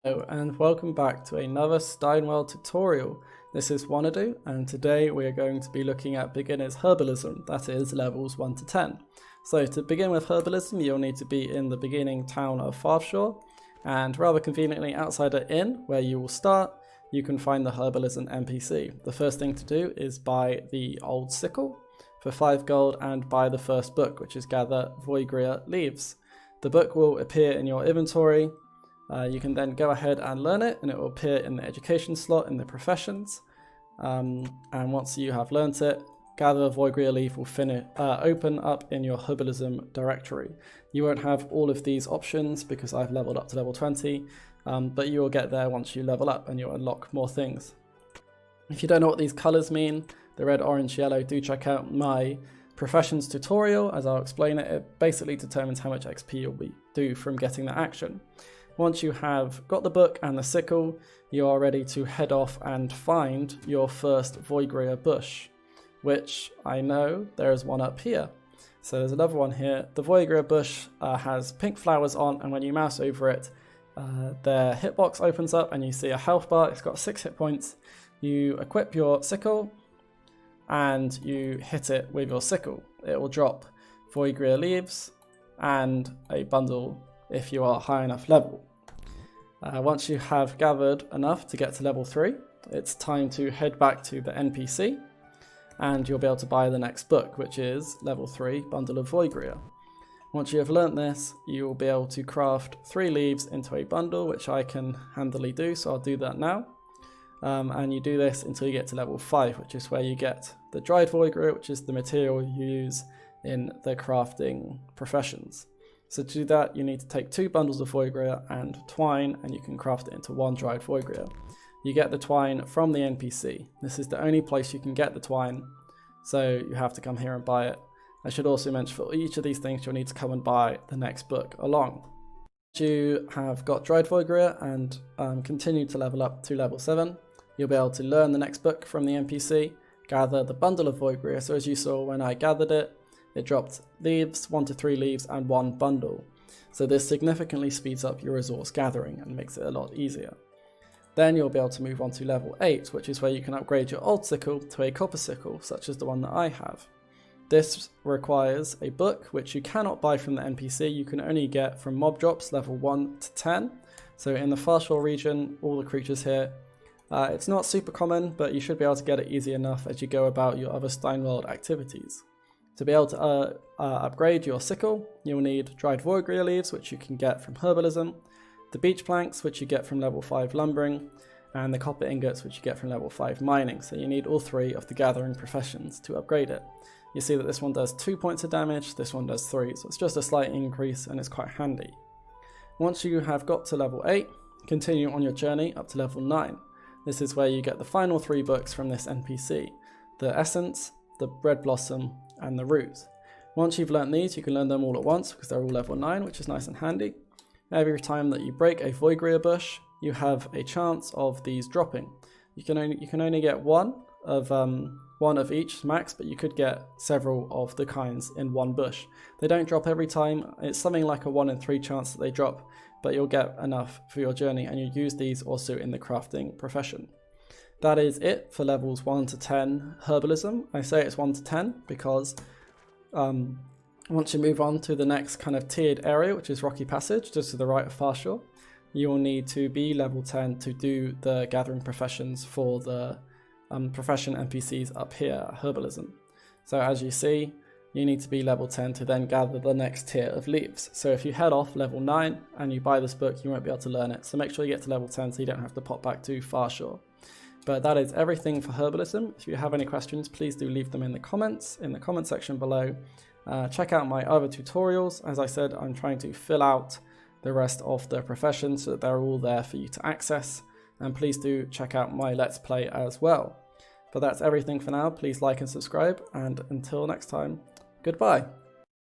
Hello and welcome back to another Stein World tutorial. This is Wanado and today we are going to be looking at beginner's herbalism, that is levels 1 to 10. So to begin with herbalism you'll need to be in the beginning town of Farthshore, and rather conveniently outside an inn where you will start you can find the herbalism NPC. The first thing to do is buy the old Sickle for 5 gold and buy the first book, which is Gather Vogria Leaves. The book will appear in your inventory. You can then go ahead and learn it and it will appear in the education slot in the professions, and once you have learnt it, Gather Vogria Leaf will open up in your Herbalism directory. You won't have all of these options because I've leveled up to level 20, but you will get there once you level up and you'll unlock more things. If you don't know what these colours mean, the red, orange, yellow, do check out my professions tutorial as I'll explain it. It basically determines how much XP you'll do from getting that action. Once you have got the book and the sickle, you are ready to head off and find your first Vogria bush, which I know there is one up here. So there's another one here. The Vogria bush has pink flowers on, and when you mouse over it, their hitbox opens up and you see a health bar. It's got 6 hit points. You equip your sickle and you hit it with your sickle. It will drop Vogria leaves and a bundle if you are high enough level. Once you have gathered enough to get to level 3, it's time to head back to the NPC and you'll be able to buy the next book, which is level 3 Bundle of Vogria. Once you have learnt this, you will be able to craft 3 leaves into a bundle, which I can handily do, so I'll do that now. And you do this until you get to level 5, which is where you get the dried Vogria, which is the material you use in the crafting professions. So to do that, you need to take 2 bundles of Vogria and twine, and you can craft it into 1 dried Vogria. You get the twine from the NPC. This is the only place you can get the twine, so you have to come here and buy it. I should also mention for each of these things, you'll need to come and buy the next book along. Once you have got dried Vogria and continue to level up to level 7, you'll be able to learn the next book from the NPC, gather the bundle of Vogria. So as you saw when I gathered it, it dropped leaves, 1 to 3 leaves and 1 bundle. So this significantly speeds up your resource gathering and makes it a lot easier. Then you'll be able to move on to level 8, which is where you can upgrade your old sickle to a copper sickle, such as the one that I have. This requires a book, which you cannot buy from the NPC, you can only get from mob drops level 1 to 10. So in the Farthshore region, all the creatures here, it's not super common, but you should be able to get it easy enough as you go about your other Stein World activities. To be able to upgrade your sickle, you'll need dried Vogria leaves, which you can get from Herbalism, the beech planks, which you get from level 5 lumbering, and the copper ingots, which you get from level 5 mining. So you need all 3 of the gathering professions to upgrade it. You see that this one does 2 points of damage, this one does 3, so it's just a slight increase and it's quite handy. Once you have got to level 8, continue on your journey up to level 9. This is where you get the final 3 books from this NPC, the Essence, the Red Blossom, and the Root. Once you've learnt these, you can learn them all at once because they're all level 9, which is nice and handy. Every time that you break a Vogria bush, you have a chance of these dropping. You can only get one of each max, but you could get several of the kinds in one bush. They don't drop every time. It's something like a 1 in 3 chance that they drop, but you'll get enough for your journey, and you use these also in the crafting profession. That is it for levels 1 to 10 Herbalism. I say it's 1 to 10 because once you move on to the next kind of tiered area, which is Rocky Passage, just to the right of Farthshore, you will need to be level 10 to do the gathering professions for the profession NPCs up here at Herbalism. So as you see, you need to be level 10 to then gather the next tier of leaves. So if you head off level 9 and you buy this book, you won't be able to learn it. So make sure you get to level 10 so you don't have to pop back to Farthshore. But that is everything for Herbalism. If you have any questions, please do leave them in the comment section below. Check out my other tutorials. As I said, I'm trying to fill out the rest of the professions so that they're all there for you to access. And please do check out my Let's Play as well. But that's everything for now. Please like and subscribe, and until next time, goodbye.